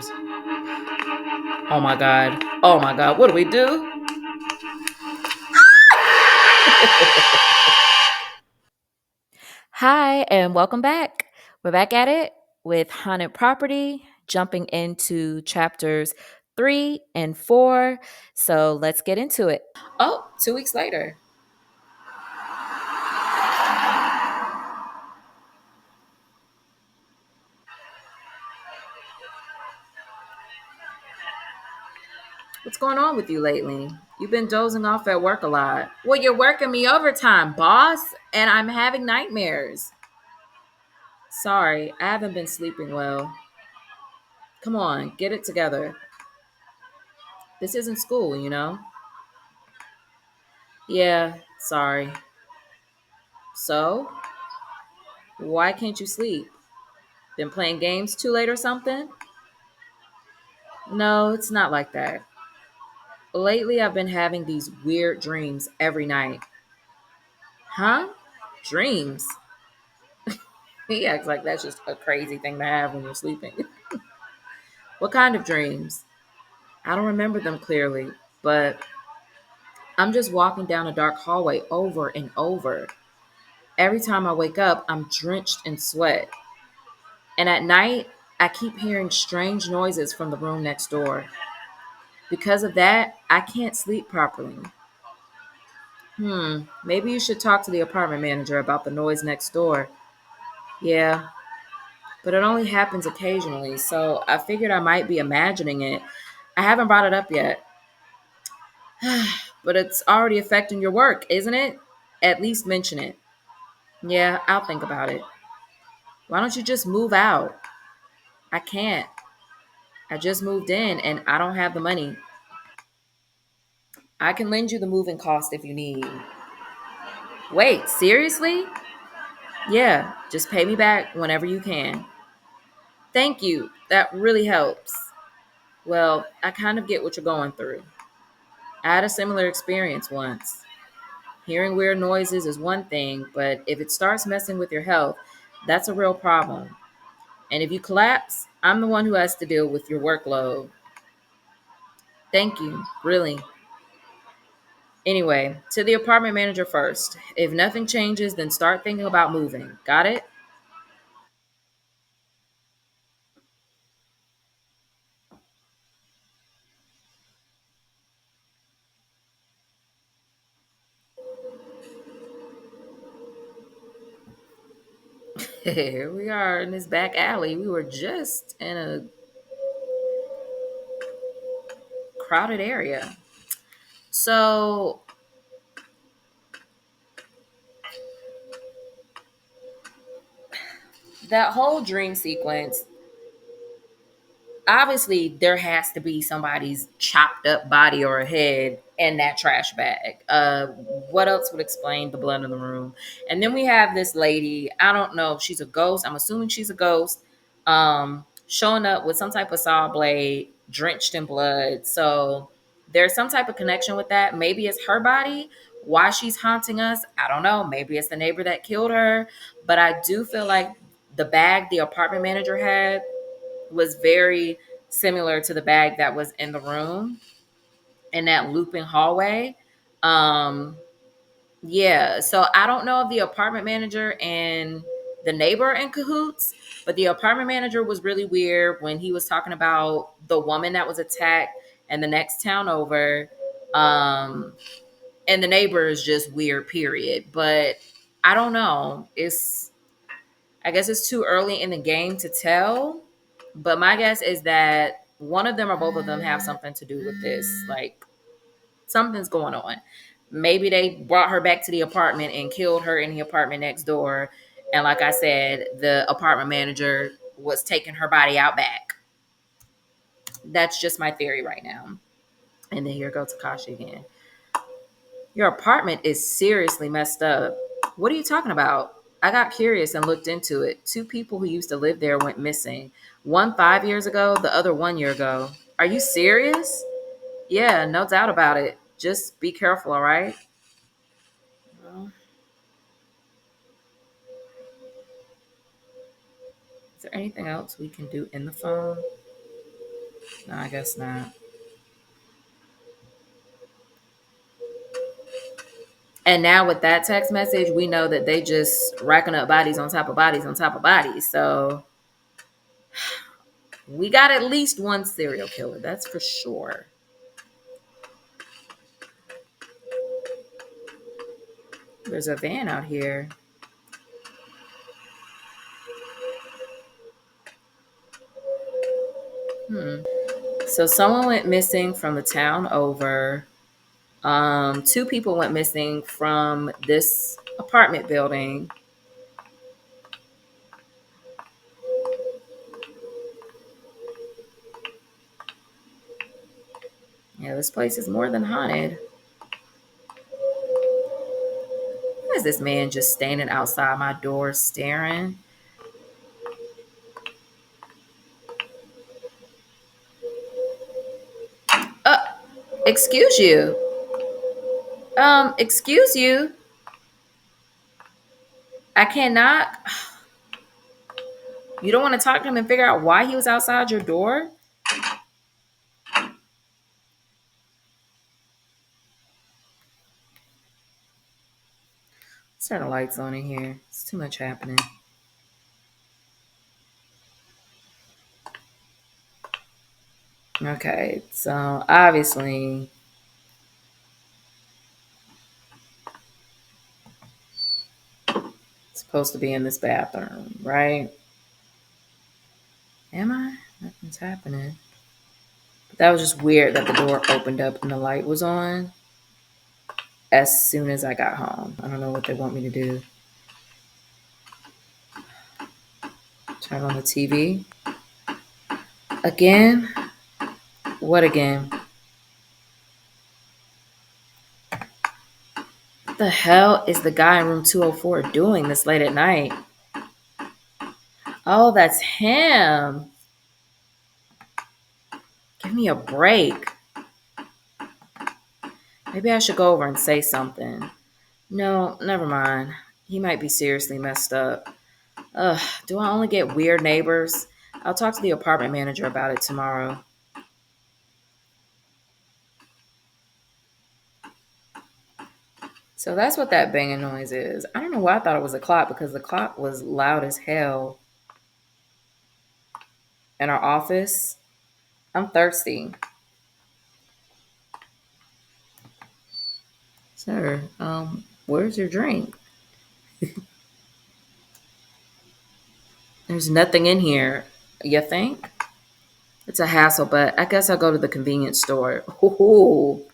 dreams. Oh my God. Oh my God. What do we do? Hi, and welcome back. We're back at it with Haunted Property, jumping into chapters 3 and 4. So let's get into it. Oh, 2 weeks later. What's going on with you lately? You've been dozing off at work a lot. Well, you're working me overtime, boss, and I'm having nightmares. Sorry, I haven't been sleeping well. Come on, get it together. This isn't school, you know? Yeah, sorry. So, why can't you sleep? Been playing games too late or something? No, it's not like that. Lately, I've been having these weird dreams every night. Huh? Dreams? He acts like that's just a crazy thing to have when you're sleeping. What kind of dreams? I don't remember them clearly, but I'm just walking down a dark hallway over and over. Every time I wake up, I'm drenched in sweat. And at night, I keep hearing strange noises from the room next door. Because of that, I can't sleep properly. Maybe you should talk to the apartment manager about the noise next door. Yeah, but it only happens occasionally, so I figured I might be imagining it. I haven't brought it up yet. But it's already affecting your work, isn't it? At least mention it. Yeah, I'll think about it. Why don't you just move out? I can't. I just moved in and I don't have the money. I can lend you the moving cost if you need. Wait, seriously? Yeah, just pay me back whenever you can. Thank you. That really helps. Well, I kind of get what you're going through. I had a similar experience once. Hearing weird noises is one thing, but if it starts messing with your health, that's a real problem. And if you collapse, I'm the one who has to deal with your workload. Thank you, really. Anyway, to the apartment manager first. If nothing changes, then start thinking about moving. Got it? Here we are in this back alley. We were just in a crowded area. So, that whole dream sequence, obviously there has to be somebody's chopped up body or head in that trash bag. What else would explain the blood in the room? And then we have this lady, I don't know if she's a ghost, I'm assuming she's a ghost, showing up with some type of saw blade drenched in blood. So there's some type of connection with that. Maybe it's her body, why she's haunting us, I don't know. Maybe it's the neighbor that killed her. But I do feel like the bag the apartment manager had was very similar to the bag that was in the room in that looping hallway. Um, yeah, so I don't know if the apartment manager and the neighbor are in cahoots, but the apartment manager was really weird when he was talking about the woman that was attacked in the next town over. Um, and the neighbor is just weird, period. But I don't know. I guess it's too early in the game to tell, but my guess is that one of them or both of them have something to do with this. Like something's going on. Maybe they brought her back to the apartment and killed her in the apartment next door. And like I said, the apartment manager was taking her body out back. That's just my theory right now. And then here goes Takashi again. Your apartment is seriously messed up. What are you talking about? I got curious and looked into it. Two people who used to live there went missing. One 5 years ago, the other 1 year ago. Are you serious? Yeah, no doubt about it. Just be careful, all right? Well, is there anything else we can do in the phone? No, I guess not. And now with that text message, we know that they just racking up bodies on top of bodies on top of bodies. So we got at least one serial killer, that's for sure. There's a van out here. So someone went missing from the town over. Two people went missing from this apartment building. Yeah, this place is more than haunted. Why is this man just standing outside my door staring? Uh, excuse you. Excuse you. I cannot. You don't want to talk to him and figure out why he was outside your door? Let's turn the lights on in here. It's too much happening. Okay, so obviously it's supposed to be in this bathroom, right? Am I? Nothing's happening. But that was just weird that the door opened up and the light was on as soon as I got home. I don't know what they want me to do. Turn on the TV. Again? What again? What the hell is the guy in room 204 doing this late at night? Oh, that's him. Give me a break. Maybe I should go over and say something. No, never mind. He might be seriously messed up. Ugh, do I only get weird neighbors? I'll talk to the apartment manager about it tomorrow. So that's what that banging noise is. I don't know why I thought it was a clock because the clock was loud as hell in our office. I'm thirsty. Sir, where's your drink? There's nothing in here. You think? It's a hassle, but I guess I'll go to the convenience store. Ooh.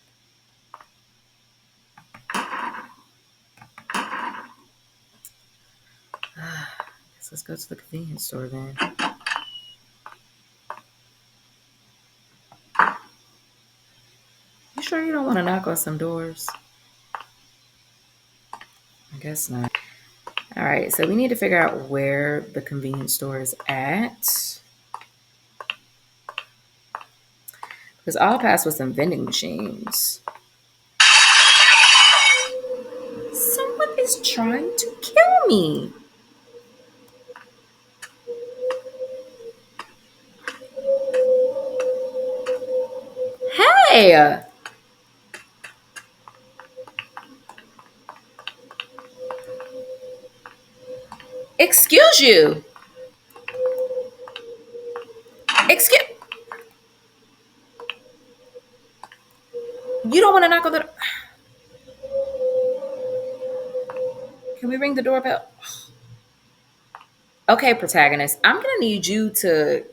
Guess let's go to the convenience store then. You sure you don't want to knock on some doors? I guess not. All right, so we need to figure out where the convenience store is at. Because I'll pass with some vending machines. Someone is trying to kill me. Hey! Excuse you. Excuse. You don't want to knock on the. Can we ring the doorbell? Okay, protagonist. I'm gonna need you to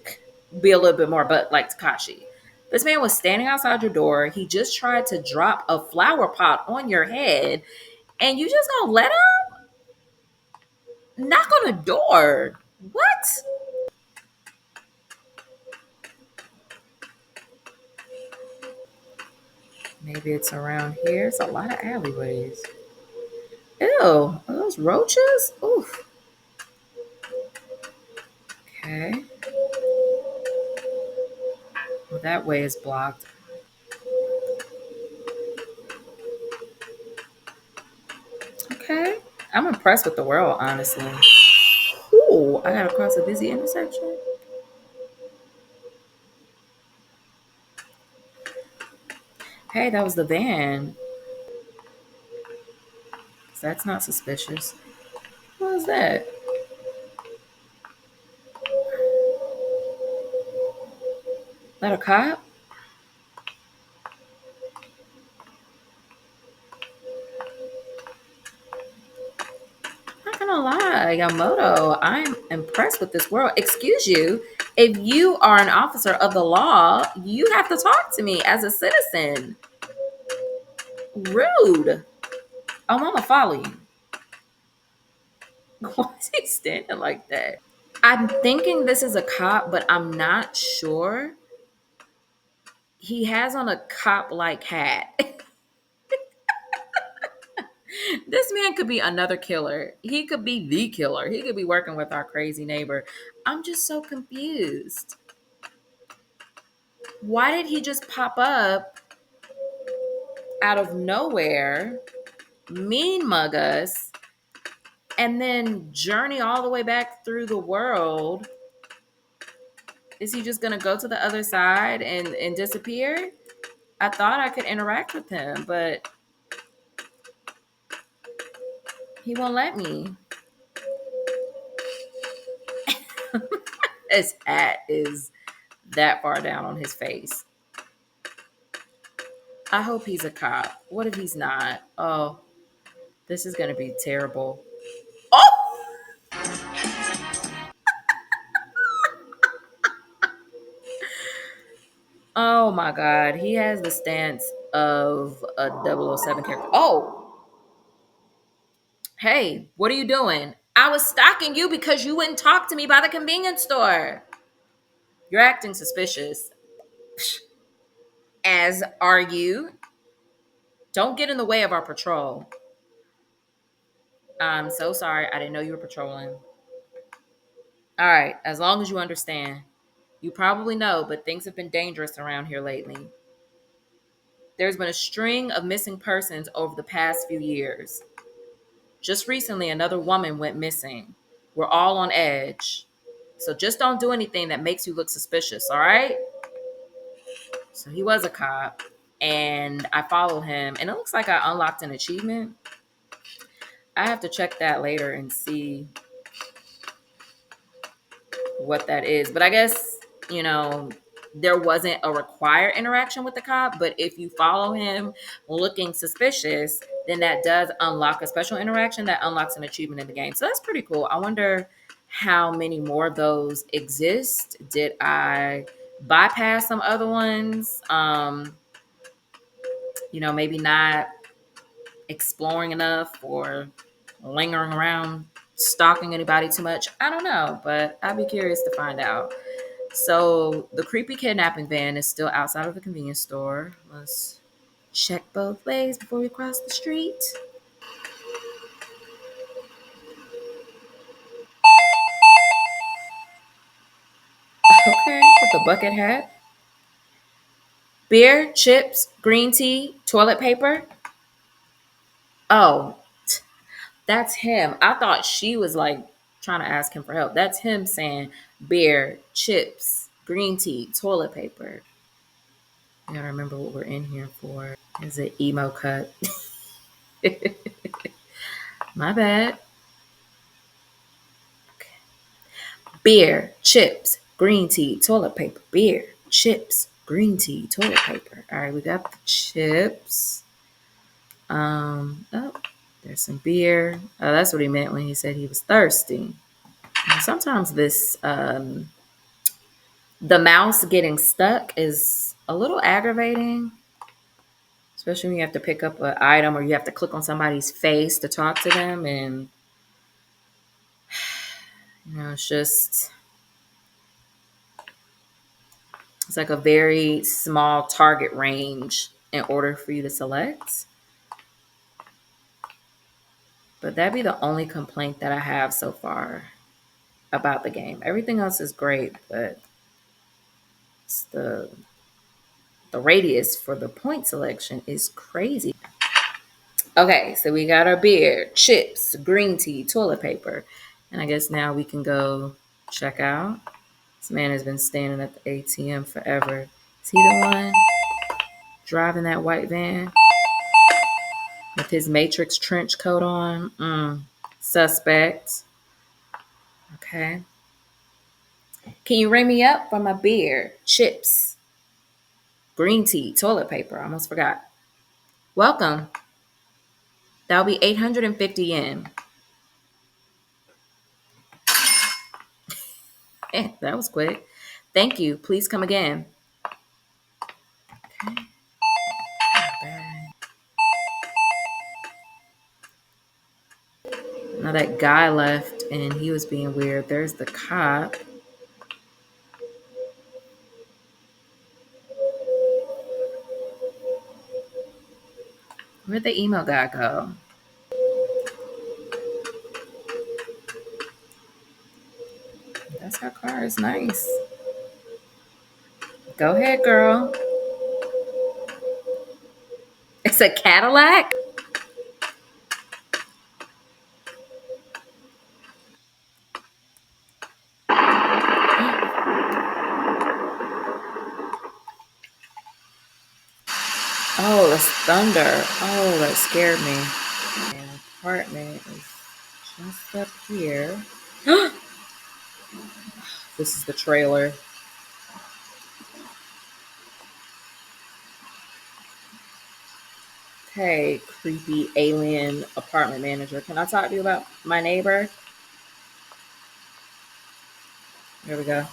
be a little bit more, but like Takashi. This man was standing outside your door. He just tried to drop a flower pot on your head, and you just gonna let him knock on the door? What? Maybe it's around here. It's a lot of alleyways. Ew, are those roaches? Oof. Okay. Well, that way is blocked. Okay. I'm impressed with the world, honestly. Ooh, I gotta cross a busy intersection. Hey, that was the van. That's not suspicious. What was that? That a cop? Not gonna lie, Yamoto, I'm impressed with this world. Excuse you, if you are an officer of the law, you have to talk to me as a citizen. Rude. Oh, I'ma follow you. Why is he standing like that? I'm thinking this is a cop, but I'm not sure. He has on a cop like hat. This man could be another killer. He could be the killer. He could be working with our crazy neighbor. I'm just so confused. Why did he just pop up out of nowhere, mean mug us, and then journey all the way back through the world? Is he just gonna go to the other side and disappear? I thought I could interact with him, but he won't let me. His hat is that far down on his face. I hope he's a cop. What if he's not? Oh, this is gonna be terrible. Oh! Oh my god. He has the stance of a 007 character. Oh, hey, what are you doing? I was stalking you because you wouldn't talk to me by the convenience store. You're acting suspicious. As are you. Don't get in the way of our patrol. I'm so sorry. I didn't know you were patrolling. All right, as long as you understand. You probably know, but things have been dangerous around here lately. There's been a string of missing persons over the past few years. Just recently, another woman went missing. We're all on edge. So just don't do anything that makes you look suspicious, all right? So he was a cop, and I followed him, and it looks like I unlocked an achievement. I have to check that later and see what that is. But I guess, you know, there wasn't a required interaction with the cop, but if you follow him looking suspicious, then that does unlock a special interaction that unlocks an achievement in the game. So that's pretty cool. I wonder how many more of those exist. Did I bypass some other ones? Maybe not exploring enough or lingering around stalking anybody too much. I don't know, but I'd be curious to find out. So the creepy kidnapping van is still outside of the convenience store. Let's check both ways before we cross the street. Okay, with the bucket hat. Beer, chips, green tea, toilet paper. Oh, that's him. I thought she was like trying to ask him for help. That's him saying beer, chips, green tea, toilet paper. I gotta remember what we're in here for. Is it emo cut? My bad. Beer, chips, green tea, toilet paper. Beer, chips, green tea, toilet paper. All right, we got the chips. Oh, there's some beer. Oh, that's what he meant when he said he was thirsty. And sometimes the mouse getting stuck is a little aggravating, especially when you have to pick up an item or you have to click on somebody's face to talk to them. And, it's like a very small target range in order for you to select. But that'd be the only complaint that I have so far about the game. Everything else is great, but it's the radius for the point selection is crazy. Okay, so we got our beer, chips, green tea, toilet paper. And I guess now we can go check out. This man has been standing at the ATM forever. Is he the one? driving that white van with his Matrix trench coat on. Suspect. Okay. Can you ring me up for my beer, chips, green tea, toilet paper? I almost forgot. Welcome. That'll be 850 yen. That was quick. Thank you. Please come again. Okay. Now that guy left and he was being weird. There's the cop. Where'd the email guy go? That's her car. It's nice. Go ahead, girl. It's a Cadillac? Oh, that's thunder. Oh, that scared me. An apartment is just up here. This is the trailer. Hey, creepy alien apartment manager. Can I talk to you about my neighbor? Here we go.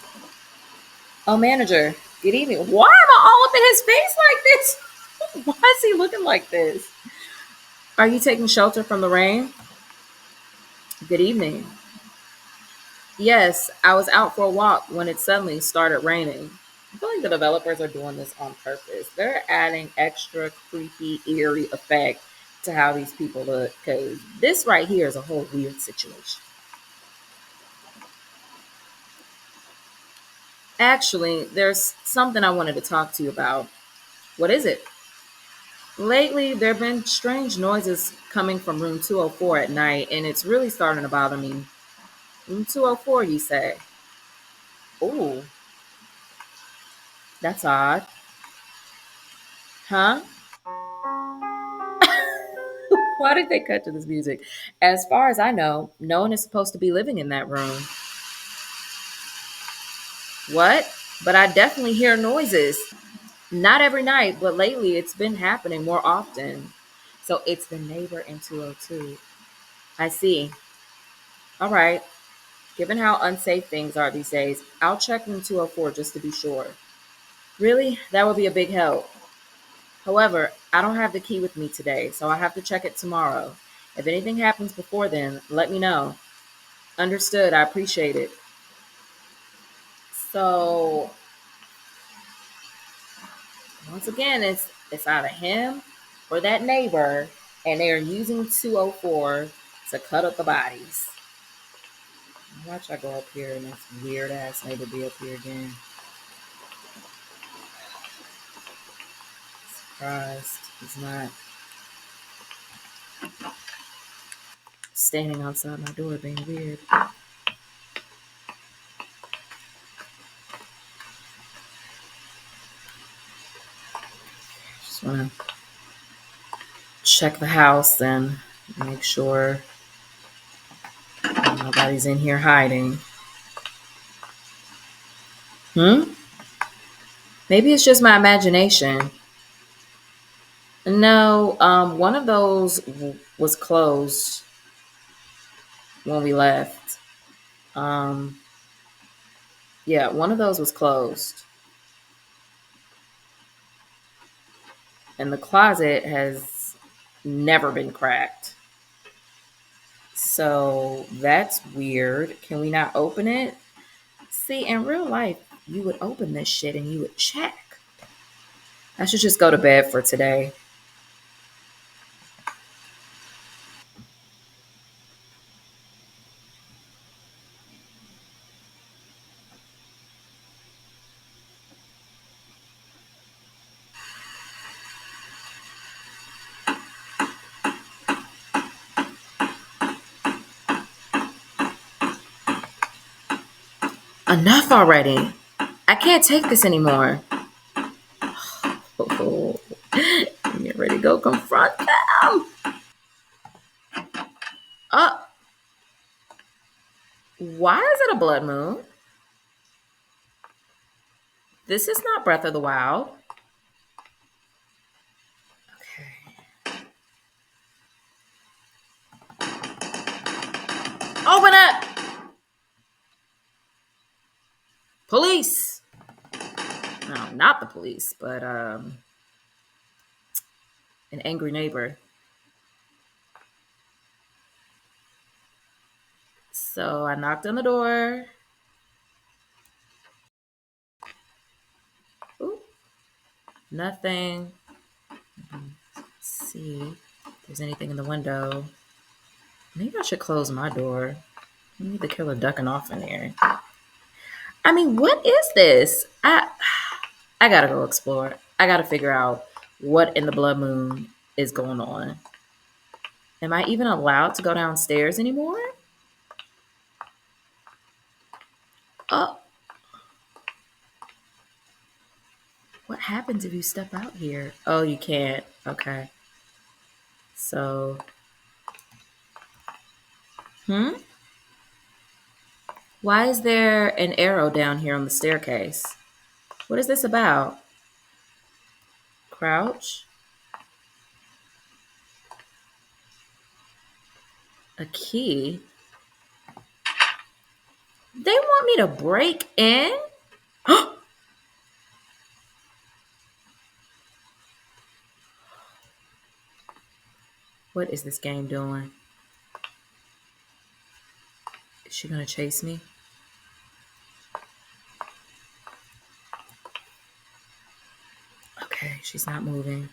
Oh, manager. Good evening. Why am I all up in his face like this? Why is he looking like this? Are you taking shelter from the rain? Good evening. Yes, I was out for a walk when it suddenly started raining. I feel like the developers are doing this on purpose. They're adding extra creepy, eerie effect to how these people look because this right here is a whole weird situation. Actually, there's something I wanted to talk to you about. What is it? Lately, there have been strange noises coming from room 204 at night, and it's really starting to bother me. Room 204, you say? Ooh, that's odd. Huh? Why did they cut to this music? As far as I know, no one is supposed to be living in that room. What? But I definitely hear noises. Not every night, but lately it's been happening more often. So it's the neighbor in 202. I see. All right. Given how unsafe things are these days, I'll check in 204 just to be sure. Really? That would be a big help. However, I don't have the key with me today, so I'll have to check it tomorrow. If anything happens before then, let me know. Understood. I appreciate it. So once again, it's either him or that neighbor, and they are using 204 to cut up the bodies. Watch I go up here and this weird ass neighbor be up here again. Surprised he's not standing outside my door being weird. Just want to check the house and make sure nobody's in here hiding. Maybe it's just my imagination. No, one of those was closed when we left. Um, yeah, one of those was closed. And the closet has never been cracked. So that's weird. Can we not open it? See, in real life, you would open this shit and you would check. I should just go to bed for today. Enough already. I can't take this anymore. Get ready to go confront them. Why is it a blood moon? This is not Breath of the Wild. Okay. Open up! Police! No, not the police, but an angry neighbor. So I knocked on the door. Ooh, nothing. Let's see if there's anything in the window. Maybe I should close my door. I need the killer ducking off in there. I mean, what is this? I gotta go explore. I gotta figure out what in the blood moon is going on. Am I even allowed to go downstairs anymore? Oh, what happens if you step out here? Oh, you can't. Okay. So, why is there an arrow down here on the staircase? What is this about? Crouch? A key? They want me to break in? What is this game doing? Is she gonna chase me? Okay, she's not moving.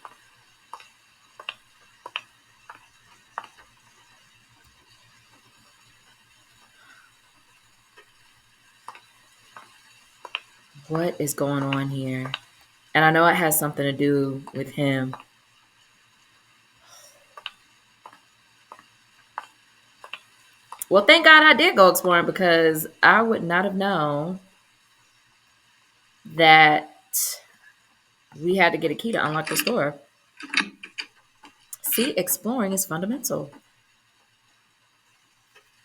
What is going on here? And I know it has something to do with him. Well, thank God I did go exploring because I would not have known that we had to get a key to unlock this door. See, exploring is fundamental.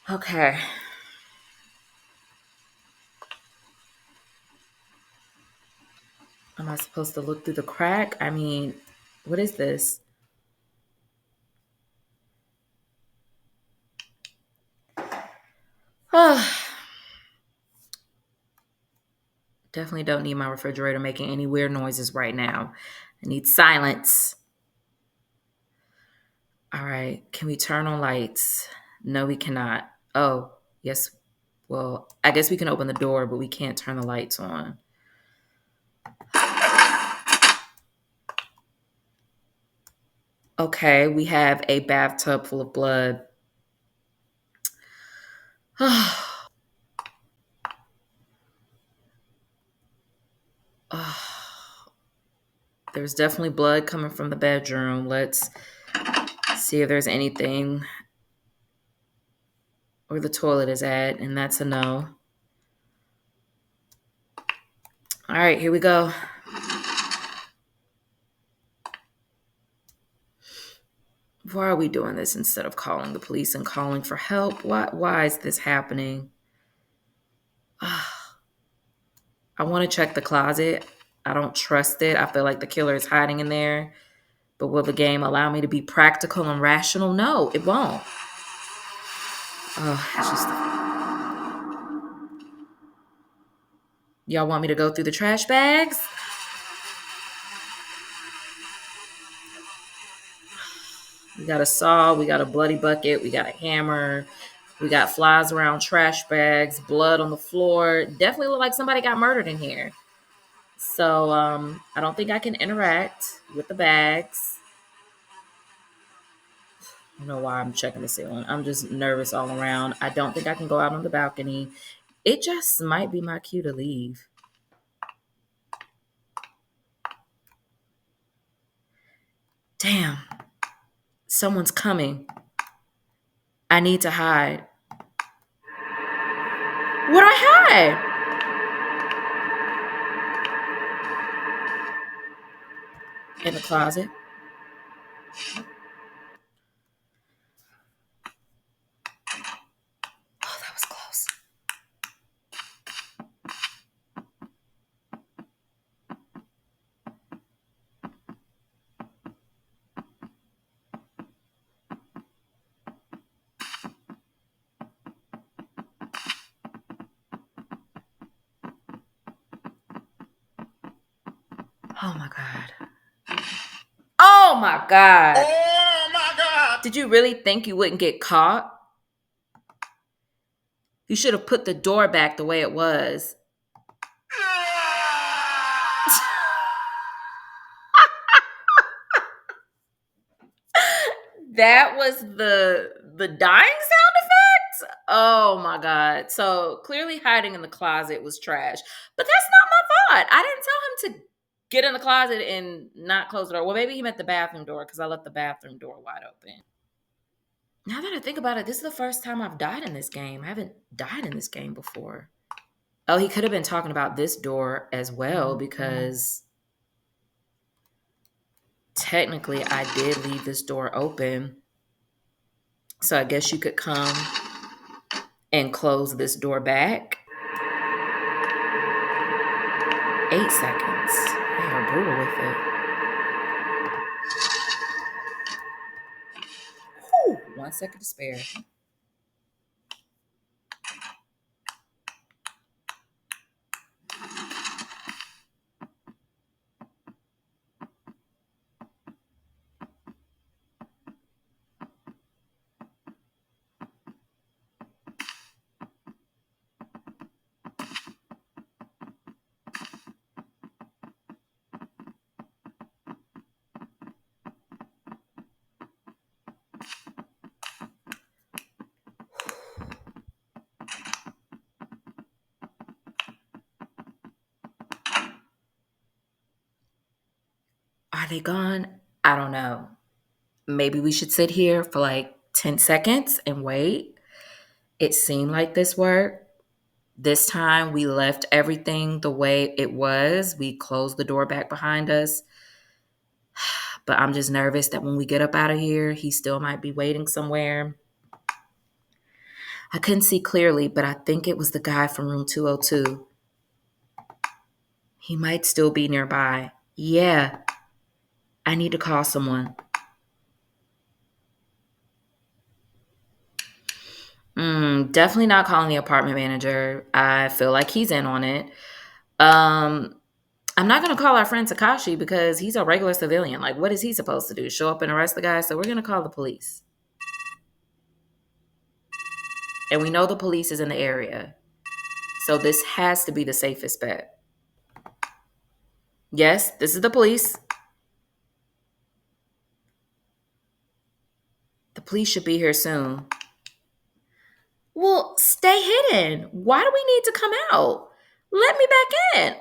Okay. Am I supposed to look through the crack? I mean, what is this? Definitely don't need my refrigerator making any weird noises right now. I need silence. All right. Can we turn on lights? No, we cannot. Oh, yes. Well, I guess we can open the door, but we can't turn the lights on. Okay, we have a bathtub full of blood. There's definitely blood coming from the bedroom. Let's see if there's anything where the toilet is at, and that's a no. All right, here we go. Why are we doing this instead of calling the police and calling for help? Why is this happening? I want to check the closet. I don't trust it. I feel like the killer is hiding in there. But will the game allow me to be practical and rational? No, it won't. It's just... Y'all want me to go through the trash bags? We got a saw, we got a bloody bucket, we got a hammer, we got flies around trash bags, blood on the floor. Definitely look like somebody got murdered in here. So I don't think I can interact with the bags. I don't know why I'm checking the ceiling. I'm just nervous all around. I don't think I can go out on the balcony. It just might be my cue to leave. Damn. Someone's coming. I need to hide. Where'd I hide? in the closet. Oh, that was close. Oh my God. Oh my God. Oh my God. Did you really think you wouldn't get caught? You should have put the door back the way it was. That was the dying sound effect? Oh my God. So clearly hiding in the closet was trash. But that's not my fault. I didn't tell him to get in the closet and not close the door. Well, maybe he meant the bathroom door because I left the bathroom door wide open. Now that I think about it, this is the first time I've died in this game. I haven't died in this game before. Oh, he could have been talking about this door as well because technically I did leave this door open. So I guess you could come and close this door back. 8 seconds. They are brutal with it. Whew, 1 second to spare. Are they gone? I don't know. Maybe we should sit here for like 10 seconds and wait. It seemed like this worked. This time we left everything the way it was. We closed the door back behind us. But I'm just nervous that when we get up out of here, he still might be waiting somewhere. I couldn't see clearly, but I think it was the guy from room 202. He might still be nearby. Yeah, I need to call someone. Definitely not calling the apartment manager. I feel like he's in on it. Um, I'm not going to call our friend Takashi because he's a regular civilian. Like, what is he supposed to do? Show up and arrest the guy? So we're going to call the police. And we know the police is in the area. So this has to be the safest bet. Yes, this is the police. The police should be here soon. Well, stay hidden. Why do we need to come out? Let me back in.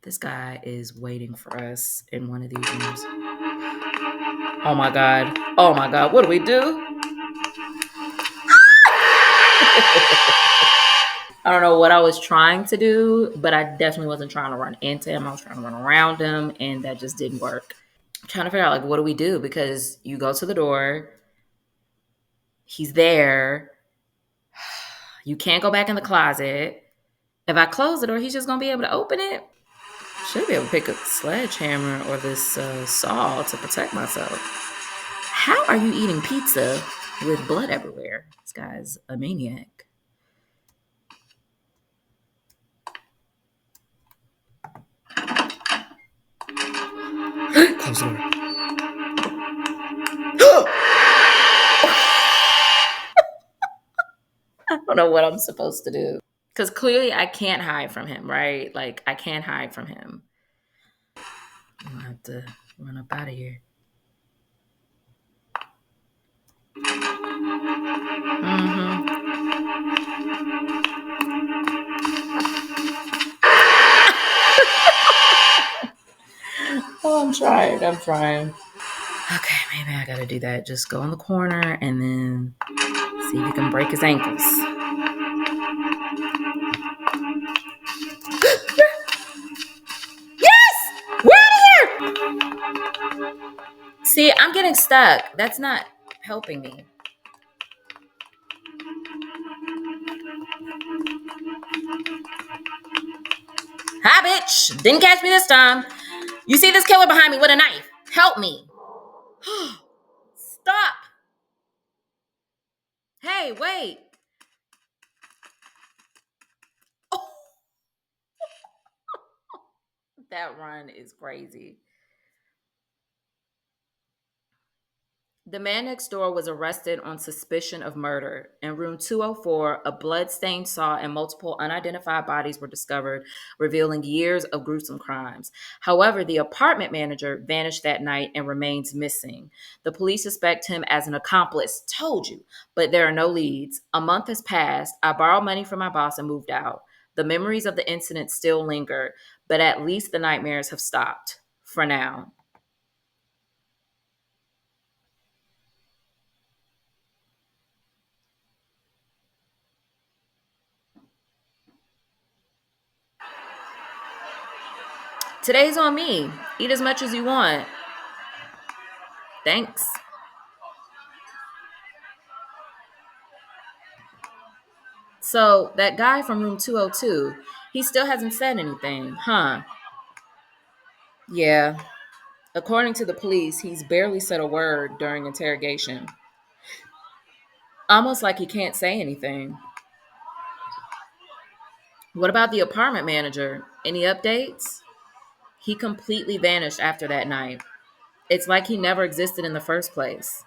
This guy is waiting for us in one of these rooms. Oh my God. Oh my God. What do we do? I don't know what I was trying to do, but I definitely wasn't trying to run into him. I was trying to run around him, and that just didn't work. I'm trying to figure out, like, what do we do? Because you go to the door, he's there. You can't go back in the closet. If I close the door, he's just going to be able to open it. Should be able to pick up the sledgehammer or this saw to protect myself. How are you eating pizza with blood everywhere? This guy's a maniac. Close the door. I don't know what I'm supposed to do. Because clearly I can't hide from him, right? Like, I can't hide from him. I'm going to have to run up out of here. Oh, I'm trying. Okay, maybe I gotta do that. Just go in the corner and then see if you can break his ankles. See, I'm getting stuck. That's not helping me. Hi, bitch. Didn't catch me this time. You see this killer behind me with a knife. Help me. Stop. Hey, wait. Oh, that run is crazy. The man next door was arrested on suspicion of murder. In room 204, a blood-stained saw and multiple unidentified bodies were discovered, revealing years of gruesome crimes. However, the apartment manager vanished that night and remains missing. The police suspect him as an accomplice. Told you. But there are no leads. A month has passed. I borrowed money from my boss and moved out. The memories of the incident still linger, but at least the nightmares have stopped. For now. Today's on me. Eat as much as you want. Thanks. So, that guy from room 202, he still hasn't said anything, huh? Yeah. According to the police, he's barely said a word during interrogation. Almost like he can't say anything. What about the apartment manager? Any updates? He completely vanished after that night. It's like he never existed in the first place.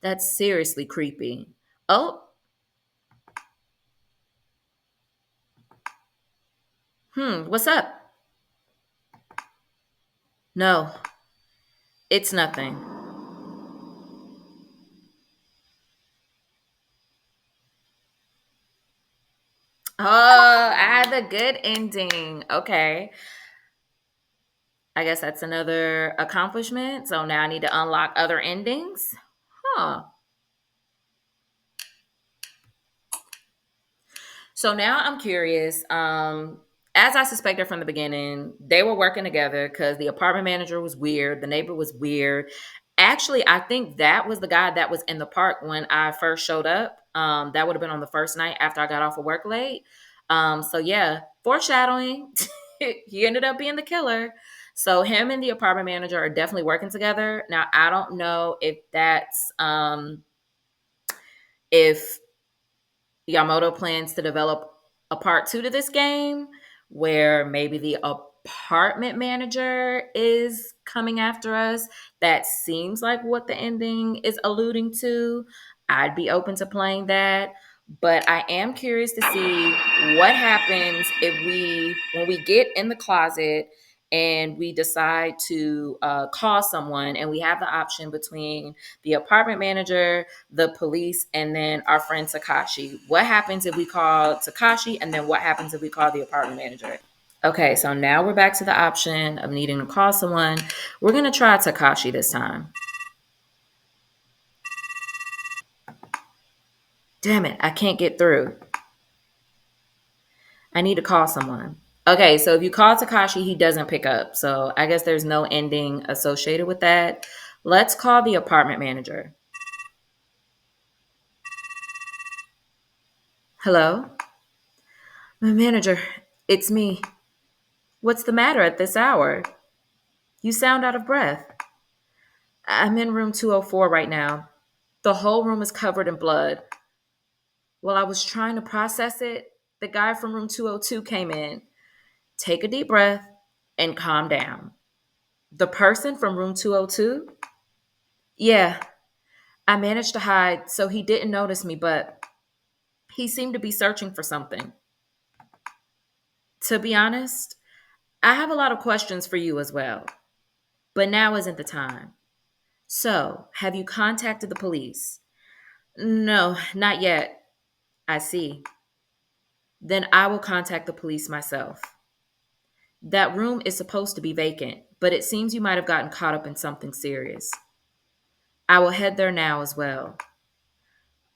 That's seriously creepy. Oh, what's up? No, it's nothing. Oh, I had a good ending. Okay. I guess that's another accomplishment. So now I need to unlock other endings. Huh. So now I'm curious. As I suspected from the beginning, they were working together because the apartment manager was weird, the neighbor was weird. Actually, I think that was the guy that was in the park when I first showed up. That would have been on the first night after I got off of work late. So yeah, foreshadowing. He ended up being the killer. So him and the apartment manager are definitely working together. Now I don't know if that's if Yamamoto plans to develop a part two to this game where maybe the apartment manager is coming after us. That seems like what the ending is alluding to. I'd be open to playing that. But I am curious to see what happens if when we get in the closet and we decide to call someone and we have the option between the apartment manager, the police, and then our friend Takashi. What happens if we call Takashi, and then what happens if we call the apartment manager? Okay, so now we're back to the option of needing to call someone. We're going to try Takashi this time. Damn it, I can't get through. I need to call someone. Okay, so if you call Takashi, he doesn't pick up. So I guess there's no ending associated with that. Let's call the apartment manager. Hello? My manager, it's me. What's the matter at this hour? You sound out of breath. I'm in room 204 right now. The whole room is covered in blood. While I was trying to process it, the guy from room 202 came in. Take a deep breath and calm down. The person from room 202? Yeah, I managed to hide so he didn't notice me, but he seemed to be searching for something. To be honest, I have a lot of questions for you as well, but now isn't the time. So, have you contacted the police? No, not yet. I see. Then I will contact the police myself. That room is supposed to be vacant, but it seems you might have gotten caught up in something serious. I will head there now as well.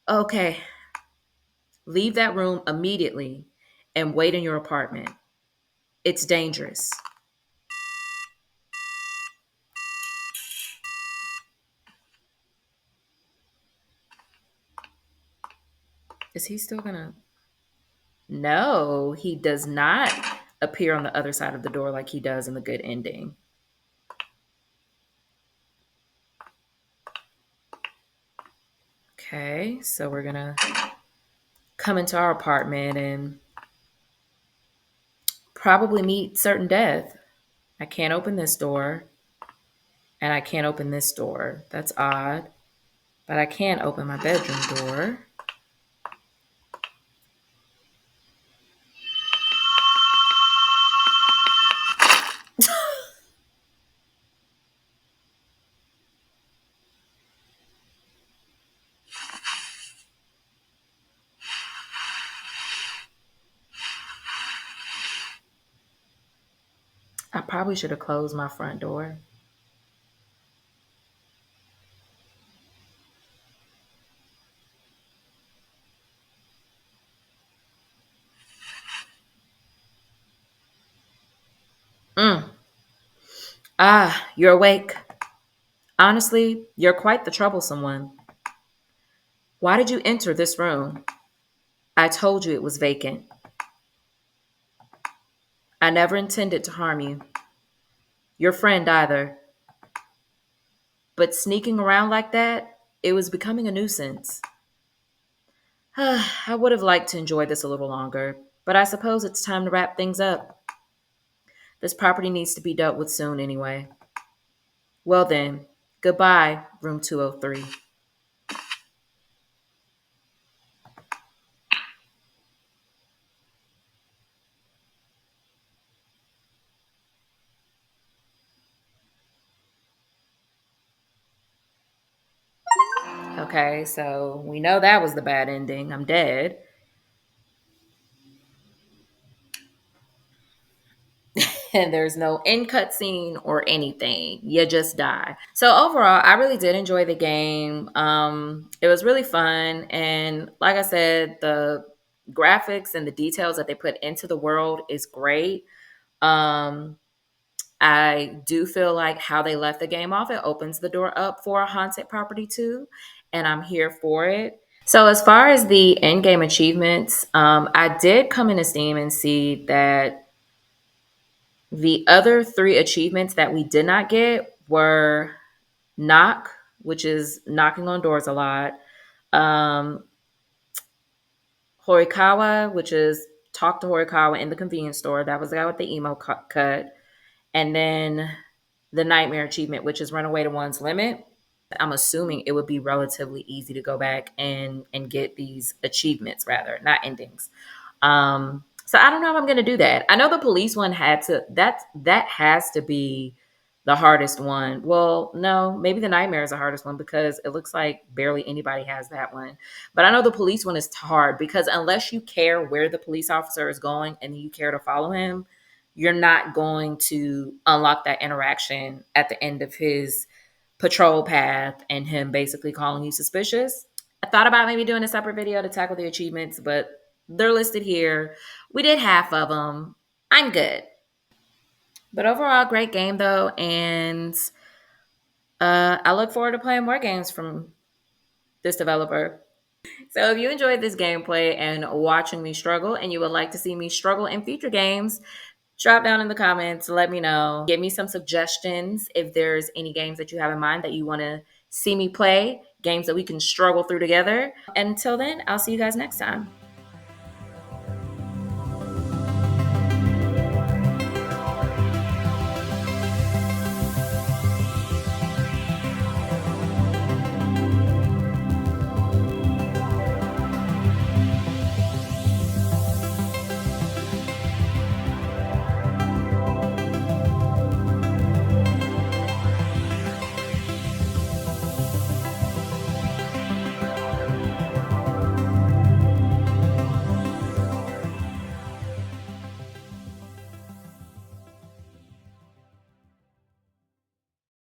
Okay, leave that room immediately and wait in your apartment. It's dangerous. Is he still gonna? No, he does not appear on the other side of the door like he does in the good ending. Okay, so we're gonna come into our apartment and probably meet certain death. I can't open this door, and I can't open this door. That's odd. But I can open my bedroom door. I probably should have closed my front door. Mm. Ah, you're awake. Honestly, you're quite the troublesome one. Why did you enter this room? I told you it was vacant. I never intended to harm you. Your friend either. But sneaking around like that, it was becoming a nuisance. I would have liked to enjoy this a little longer, but I suppose it's time to wrap things up. This property needs to be dealt with soon anyway. Well then, goodbye, room 203. Okay, so we know that was the bad ending. I'm dead. And there's no end cut scene or anything. You just die. So overall, I really did enjoy the game. It was really fun, and like I said, the graphics and the details that they put into the world is great. Um, I do feel like how they left the game off, it opens the door up for a haunted property too, and I'm here for it. So as far as the end game achievements, I did come into Steam and see that the other three achievements that we did not get were knock, which is knocking on doors a lot, um, Horikawa, which is talk to Horikawa in the convenience store. That was the guy with the emo cut. And then the nightmare achievement, which is run away to one's limit. I'm assuming it would be relatively easy to go back and get these achievements, rather, not endings. So I don't know if I'm gonna do that. I know the police one had to that has to be the hardest one. Well, no, maybe the nightmare is the hardest one because it looks like barely anybody has that one. But I know the police one is hard because unless you care where the police officer is going and you care to follow him, you're not going to unlock that interaction at the end of his patrol path and him basically calling you suspicious. I thought about maybe doing a separate video to tackle the achievements, but they're listed here. We did half of them. I'm good. But overall, great game though, and I look forward to playing more games from this developer. So if you enjoyed this gameplay and watching me struggle, and you would like to see me struggle in future games, drop down in the comments, let me know. Give me some suggestions if there's any games that you have in mind that you want to see me play, games that we can struggle through together. Until then, I'll see you guys next time.